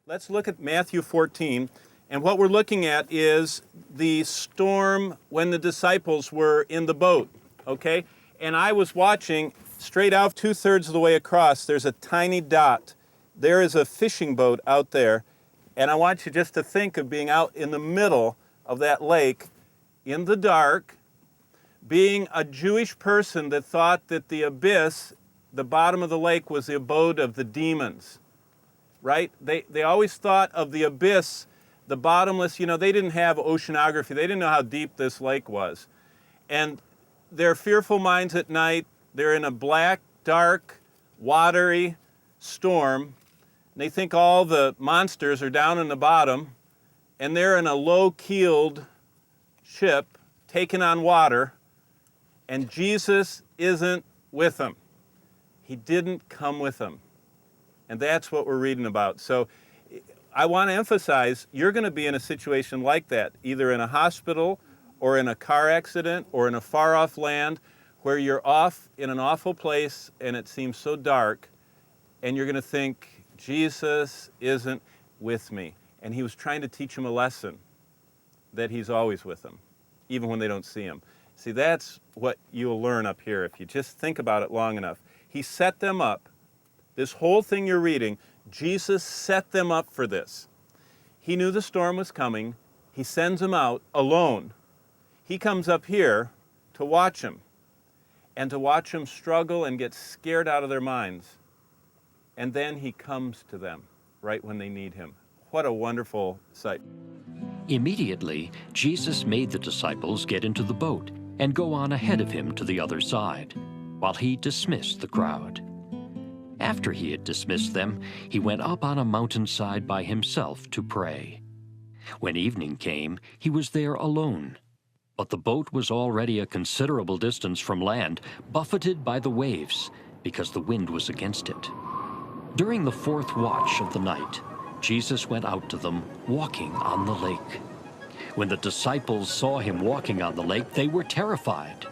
Let's look at Matthew 14, and what we're looking at is the storm when the disciples were in the boat, okay? And I was watching straight out 2/3 of the way across, there's a tiny dot. There is a fishing boat out there, and I want you just to think of being out in the middle of that lake in the dark, being a Jewish person that thought that the abyss, the bottom of the lake, was the abode of the demons. Right? They always thought of the abyss, the bottomless, they didn't have oceanography. They didn't know how deep this lake was. And their fearful minds at night, they're in a black, dark, watery storm. And they think all the monsters are down in the bottom, and they're in a low-keeled ship taking on water, and Jesus isn't with them. He didn't come with them. And that's what we're reading about. So I want to emphasize, you're going to be in a situation like that, either in a hospital or in a car accident or in a far-off land where you're off in an awful place and it seems so dark, and you're going to think, Jesus isn't with me. And he was trying to teach them a lesson, that he's always with them, even when they don't see him. See, that's what you'll learn up here if you just think about it long enough. He set them up. This whole thing you're reading, Jesus set them up for this. He knew the storm was coming. He sends them out alone. He comes up here to watch them, and to watch them struggle and get scared out of their minds. And then he comes to them right when they need him. What a wonderful sight. Immediately, Jesus made the disciples get into the boat and go on ahead of him to the other side, while he dismissed the crowd. After he had dismissed them, he went up on a mountainside by himself to pray. When evening came, he was there alone. But the boat was already a considerable distance from land, buffeted by the waves, because the wind was against it. During the fourth watch of the night, Jesus went out to them, walking on the lake. When the disciples saw him walking on the lake, they were terrified.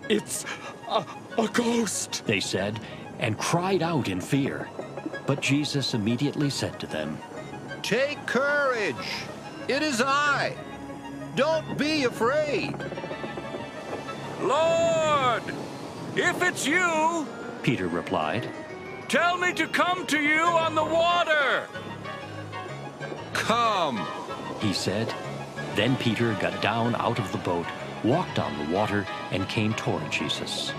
"It's a ghost," they said, and cried out in fear. But Jesus immediately said to them, "Take courage! It is I! Don't be afraid!" "Lord, if it's you," Peter replied, "tell me to come to you on the water." "Come," he said. Then Peter got down out of the boat, walked on the water, and came toward Jesus.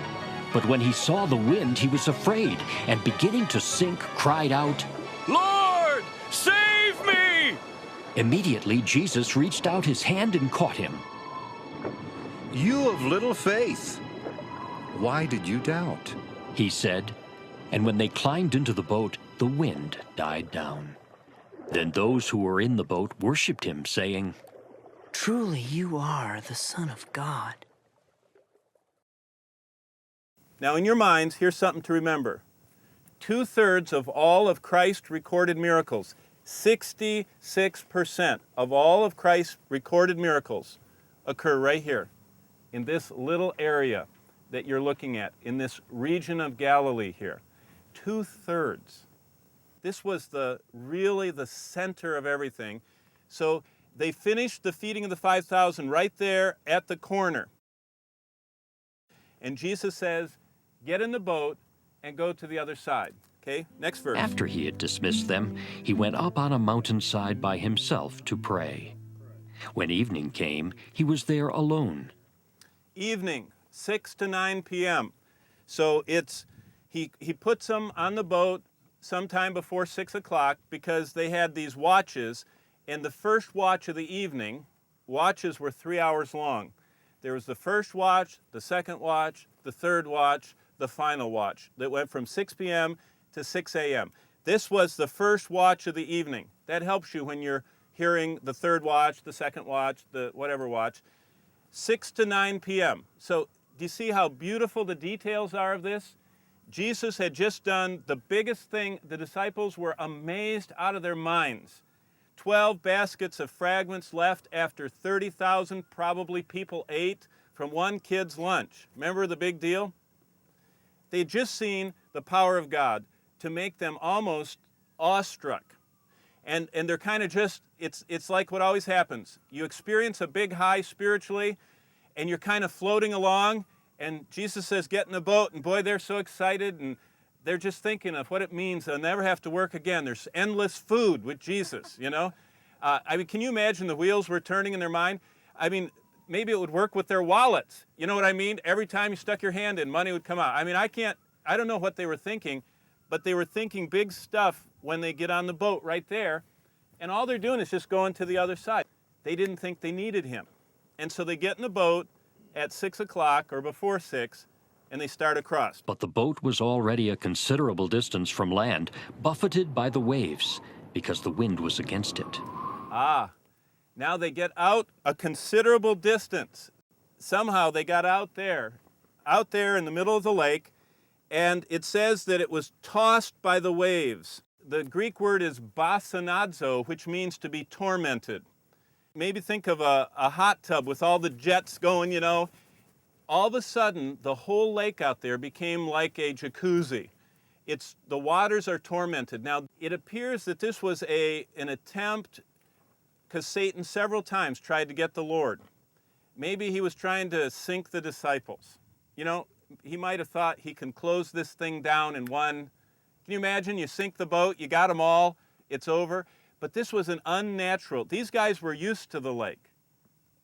But when he saw the wind, he was afraid, and beginning to sink, cried out, "Lord, save me!" Immediately Jesus reached out his hand and caught him. "You of little faith, why did you doubt?" he said. And when they climbed into the boat, the wind died down. Then those who were in the boat worshipped him, saying, "Truly you are the Son of God." Now, in your minds, here's something to remember. 2/3 of all of Christ's recorded miracles, 66% of all of Christ's recorded miracles occur right here, in this little area that you're looking at, in this region of Galilee here. 2/3. This was really the center of everything. So they finished the feeding of the 5,000 right there at the corner. And Jesus says, get in the boat and go to the other side. Okay, next verse. After he had dismissed them, he went up on a mountainside by himself to pray. When evening came, he was there alone. Evening, 6 to 9 p.m. So he puts them on the boat sometime before 6 o'clock because they had these watches, and the first watch of the evening, watches were 3 hours long. There was the first watch, the second watch, the third watch, the final watch that went from 6 p.m. to 6 a.m. This was the first watch of the evening. That helps you when you're hearing the third watch, the second watch, the whatever watch. 6 to 9 p.m. So do you see how beautiful the details are of this? Jesus had just done the biggest thing. The disciples were amazed out of their minds. 12 baskets of fragments left after 30,000 probably people ate from one kid's lunch. Remember the big deal? They had just seen the power of God to make them almost awestruck. And they're kind of just, it's like what always happens. You experience a big high spiritually, and you're kind of floating along, and Jesus says, get in the boat, and boy, they're so excited, and they're just thinking of what it means. They'll never have to work again. There's endless food with Jesus, you know? I mean, can you imagine the wheels were turning in their mind? I mean, maybe it would work with their wallets. You know what I mean? Every time you stuck your hand in, money would come out. I mean, I don't know what they were thinking, but they were thinking big stuff when they get on the boat right there, and all they're doing is just going to the other side. They didn't think they needed him. And so they get in the boat at 6 o'clock or before 6, and they start across. But the boat was already a considerable distance from land, buffeted by the waves, because the wind was against it. Now they get out a considerable distance. Somehow they got out there in the middle of the lake, and it says that it was tossed by the waves. The Greek word is basanadzo, which means to be tormented. Maybe think of a hot tub with all the jets going, you know. All of a sudden, the whole lake out there became like a jacuzzi. The waters are tormented. Now, it appears that this was an attempt, because Satan several times tried to get the Lord. Maybe he was trying to sink the disciples. You know, he might have thought he can close this thing down in one. Can you imagine? You sink the boat, you got them all, it's over. But this was an unnatural. These guys were used to the lake,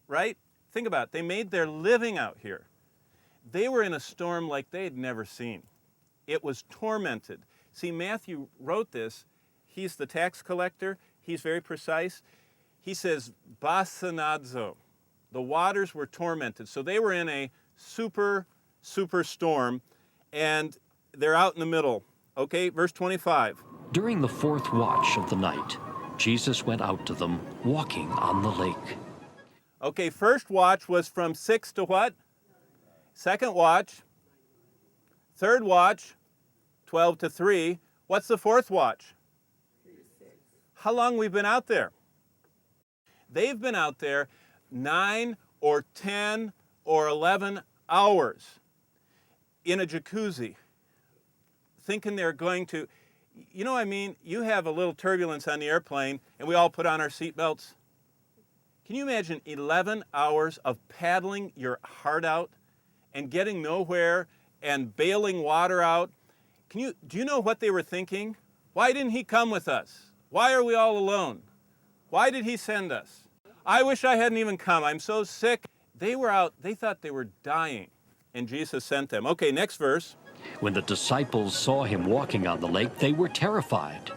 right? Think about it. They made their living out here. They were in a storm like they had never seen. It was tormented. See, Matthew wrote this. He's the tax collector. He's very precise. He says, basanadzo. The waters were tormented. So they were in a super storm, and they're out in the middle. Okay, verse 25. During the fourth watch of the night, Jesus went out to them, walking on the lake. Okay, first watch was from 6 to what? Second watch. Third watch, 12 to 3. What's the fourth watch? 3 to 6. How long we've been out there? They've been out there 9 or 10 or 11 hours in a jacuzzi, thinking they're going to, you know what I mean? You have a little turbulence on the airplane, and we all put on our seatbelts. Can you imagine 11 hours of paddling your heart out and getting nowhere and bailing water out? Do you know what they were thinking? Why didn't he come with us? Why are we all alone? Why did he send us? I wish I hadn't even come. I'm so sick. They were out. They thought they were dying, and Jesus sent them. Okay, next verse. When the disciples saw him walking on the lake, they were terrified.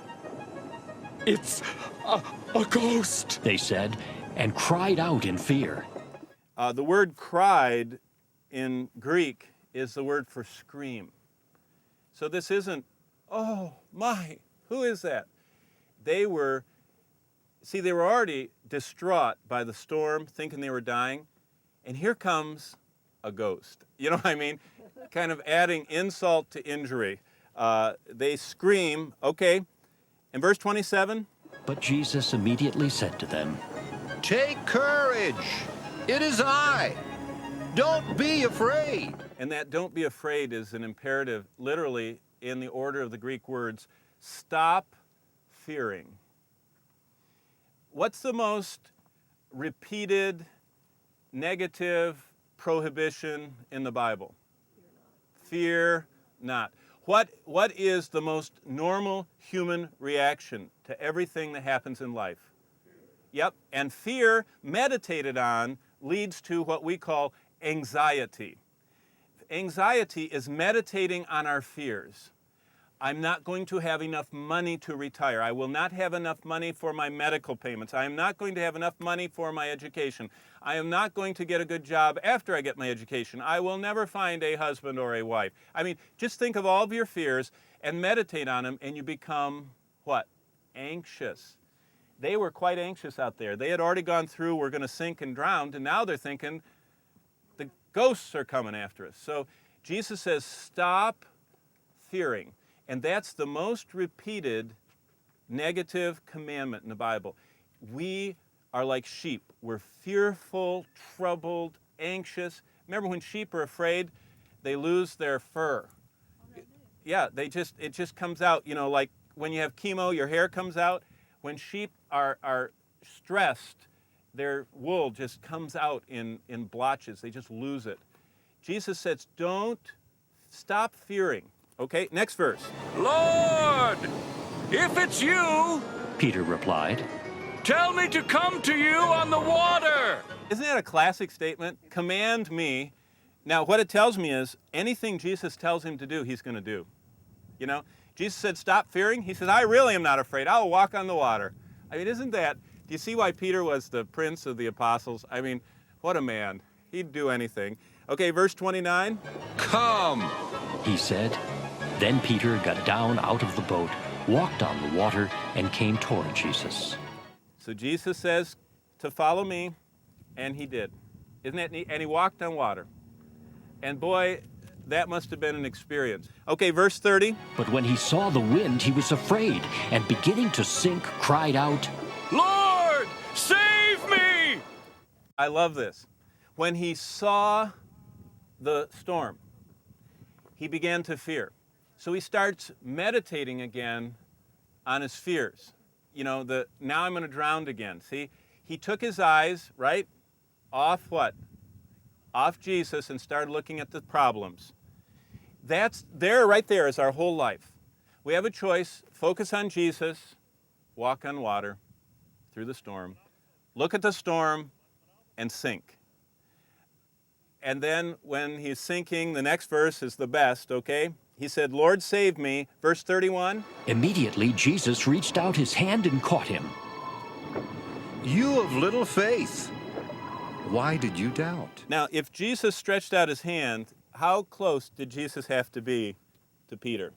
It's a ghost, they said, and cried out in fear. The word cried in Greek is the word for scream. So this isn't, oh my, who is that? They were already distraught by the storm, thinking they were dying, and here comes a ghost. You know what I mean? Kind of adding insult to injury. They scream, okay. In verse 27. But Jesus immediately said to them, Take courage. It is I. Don't be afraid. And that don't be afraid is an imperative, literally, in the order of the Greek words. Stop fearing. What's the most repeated negative prohibition in the Bible? Fear not. What is the most normal human reaction to everything that happens in life? Yep, and fear meditated on leads to what we call anxiety. Anxiety is meditating on our fears. I'm not going to have enough money to retire. I will not have enough money for my medical payments. I am not going to have enough money for my education. I am not going to get a good job after I get my education. I will never find a husband or a wife. I mean, just think of all of your fears and meditate on them, and you become what? Anxious. They were quite anxious out there. They had already gone through, we're going to sink and drown, and now they're thinking, the ghosts are coming after us. So Jesus says, stop fearing. And that's the most repeated negative commandment in the Bible. We are like sheep. We're fearful, troubled, anxious. Remember when sheep are afraid, they lose their fur. Yeah, it just comes out, you know, like when you have chemo, your hair comes out. When sheep are stressed, their wool just comes out in blotches. They just lose it. Jesus says, don't stop fearing. Okay, next verse. Lord, if it's you, Peter replied. tell me to come to you on the water. Isn't that a classic statement? Command me. Now, what it tells me is anything Jesus tells him to do, he's going to do. You know, Jesus said, stop fearing. He said, I really am not afraid. I will walk on the water. I mean, isn't that, do you see why Peter was the prince of the apostles? I mean, what a man. He'd do anything. Okay, verse 29. Come! He said. Then Peter got down out of the boat, walked on the water, and came toward Jesus. So Jesus says to follow me, and he did. Isn't that neat? And he walked on water. And boy, that must have been an experience. Okay, verse 30. But when he saw the wind, he was afraid, and beginning to sink, cried out, Lord, save me! I love this. When he saw the storm, he began to fear. So he starts meditating again on his fears. You know, now I'm going to drown again. See, he took his eyes, right, off what? Off Jesus and started looking at the problems. That's there, right there is our whole life. We have a choice: focus on Jesus, walk on water through the storm, look at the storm, and sink. And then when he's sinking, the next verse is the best, okay? He said, Lord, save me. Verse 31. Immediately Jesus reached out his hand and caught him. You of little faith, why did you doubt? Now, if Jesus stretched out his hand, how close did Jesus have to be to Peter?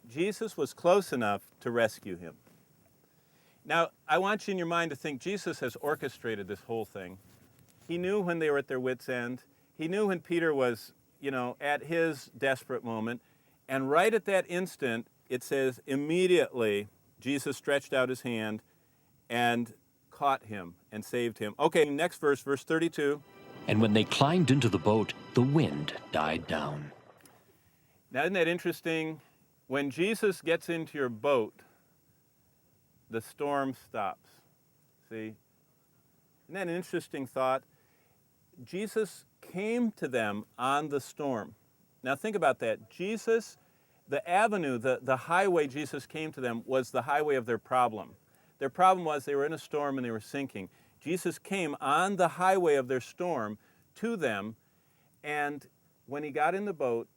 Jesus was close enough to rescue him. Now, I want you in your mind to think Jesus has orchestrated this whole thing. He knew when they were at their wits' end. He knew when Peter was, at his desperate moment. And right at that instant, it says, immediately, Jesus stretched out his hand and caught him and saved him. Okay, next verse, verse 32. And when they climbed into the boat, the wind died down. Now, isn't that interesting? When Jesus gets into your boat, the storm stops. See? Isn't that an interesting thought? Jesus came to them on the storm. Now think about that. Jesus, the avenue, the highway Jesus came to them was the highway of their problem. Their problem was they were in a storm and they were sinking. Jesus came on the highway of their storm to them, and when he got in the boat,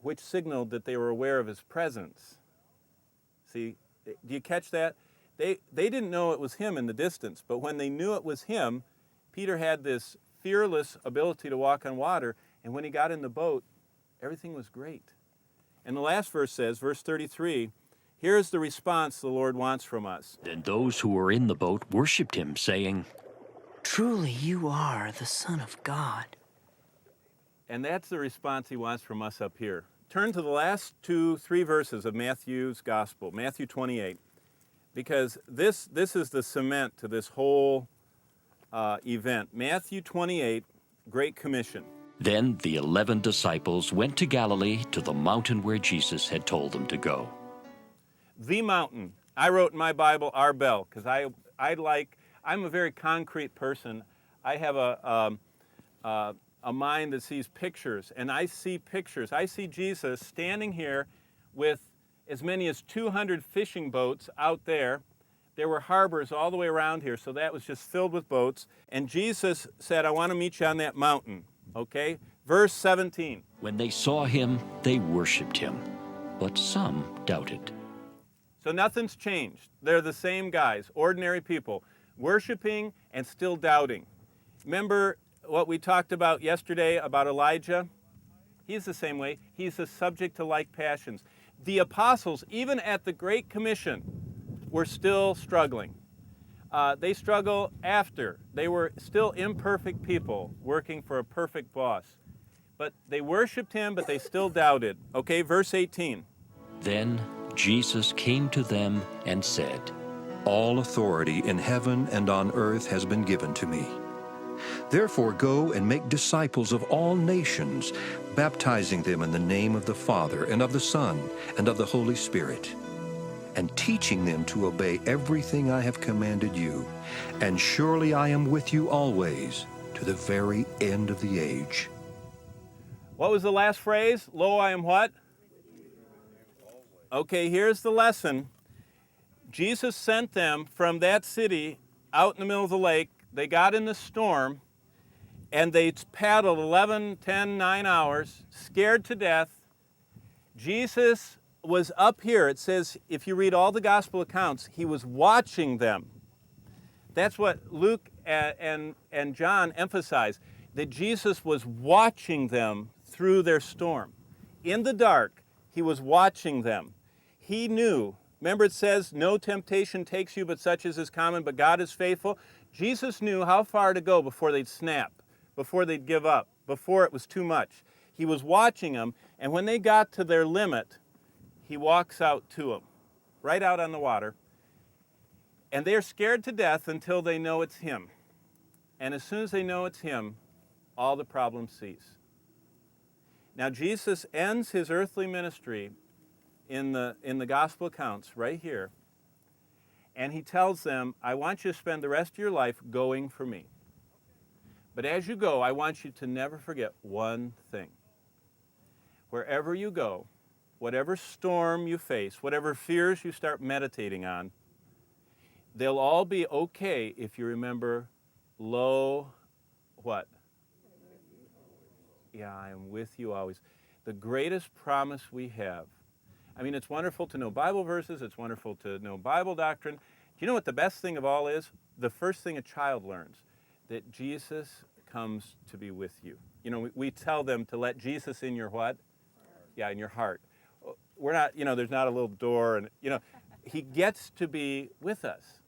which signaled that they were aware of his presence. See, do you catch that? They didn't know it was him in the distance, but when they knew it was him, Peter had this fearless ability to walk on water, and when he got in the boat, everything was great. And the last verse says, verse 33, here's the response the Lord wants from us. Then those who were in the boat worshipped him, saying, Truly you are the Son of God. And that's the response he wants from us up here. Turn to the last 2-3 verses of Matthew's Gospel, Matthew 28, because this is the cement to this whole event. Matthew 28, Great Commission. Then the 11 disciples went to Galilee, to the mountain where Jesus had told them to go. The mountain. I wrote in my Bible, Arbel, because I'm a very concrete person. I have a mind that sees pictures, and I see pictures. I see Jesus standing here with as many as 200 fishing boats out there. There were harbors all the way around here, so that was just filled with boats. And Jesus said, I want to meet you on that mountain, okay? Verse 17. When they saw him, they worshipped him, but some doubted. So nothing's changed. They're the same guys, ordinary people, worshiping and still doubting. Remember what we talked about yesterday about Elijah? He's the same way. He's a subject to like passions. The apostles, even at the Great Commission, were still struggling. They struggle after. They were still imperfect people working for a perfect boss. But they worshiped him, but they still doubted. Okay, verse 18. Then Jesus came to them and said, All authority in heaven and on earth has been given to me. Therefore go and make disciples of all nations, baptizing them in the name of the Father and of the Son and of the Holy Spirit, and teaching them to obey everything I have commanded you. And surely I am with you always, to the very end of the age. What was the last phrase? Lo, I am what? Okay, here's the lesson. Jesus sent them from that city out in the middle of the lake. They got in the storm, and they paddled 11, 10, 9 hours, scared to death. Jesus was up here. It says, if you read all the gospel accounts, he was watching them. That's what Luke and John emphasize, that Jesus was watching them through their storm. In the dark, he was watching them. He knew. Remember it says, no temptation takes you but such as is common, but God is faithful. Jesus knew how far to go before they'd snap, before they'd give up, before it was too much. He was watching them, and when they got to their limit, he walks out to them, right out on the water. And they're scared to death until they know it's him. And as soon as they know it's him, all the problems cease. Now Jesus ends his earthly ministry in the gospel accounts right here. And he tells them, I want you to spend the rest of your life going for me. But as you go, I want you to never forget one thing. Wherever you go, whatever storm you face, whatever fears you start meditating on, they'll all be okay if you remember, lo, what? Yeah, I am with you always. The greatest promise we have. I mean, it's wonderful to know Bible verses. It's wonderful to know Bible doctrine. Do you know what the best thing of all is? The first thing a child learns, that Jesus comes to be with you. You know, we tell them to let Jesus in your what? Yeah, in your heart. We're not, there's not a little door, and, he gets to be with us.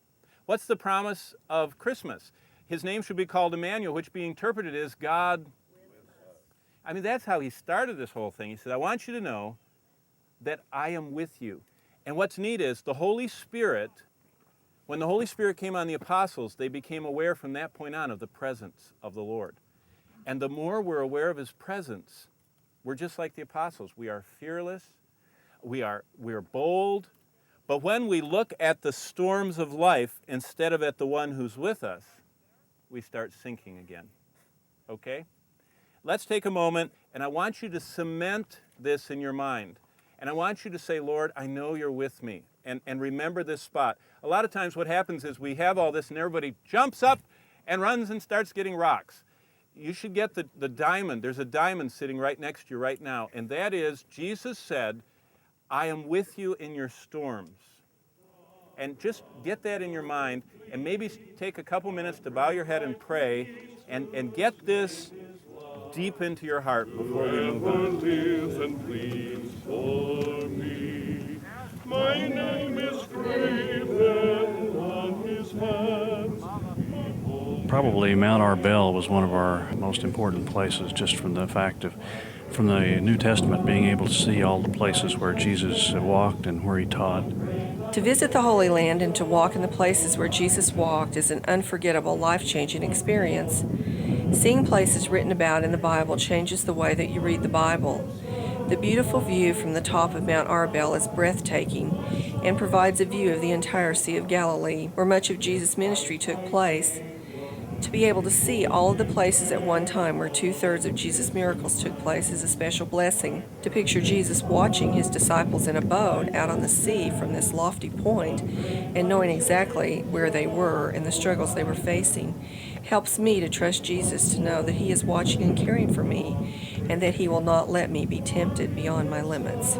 What's the promise of Christmas? His name should be called Emmanuel, which being interpreted is God. I mean, that's how he started this whole thing. He said, I want you to know that I am with you. And what's neat is the Holy Spirit, when the Holy Spirit came on the apostles, they became aware from that point on of the presence of the Lord. And the more we're aware of his presence, we're just like the apostles. We are fearless. We're bold. But when we look at the storms of life instead of at the one who's with us, we start sinking again. Okay? Let's take a moment, and I want you to cement this in your mind. And I want you to say, Lord, I know you're with me. And remember this spot. A lot of times what happens is we have all this, and everybody jumps up and runs and starts getting rocks. You should get the diamond. There's a diamond sitting right next to you right now. And that is, Jesus said, I am with you in your storms. And just get that in your mind, and maybe take a couple minutes to bow your head and pray, and get this deep into your heart before we move on. Live and pleads for me. My name is graven on his hands. Probably Mount Arbel was one of our most important places, just from the fact of, from the New Testament, being able to see all the places where Jesus walked and where he taught. To visit the Holy Land and to walk in the places where Jesus walked is an unforgettable, life-changing experience. Seeing places written about in the Bible changes the way that you read the Bible. The beautiful view from the top of Mount Arbel is breathtaking and provides a view of the entire Sea of Galilee, where much of Jesus' ministry took place. To be able to see all of the places at one time where 2/3 of Jesus' miracles took place is a special blessing. To picture Jesus watching his disciples in a boat out on the sea from this lofty point and knowing exactly where they were and the struggles they were facing helps me to trust Jesus, to know that he is watching and caring for me and that he will not let me be tempted beyond my limits.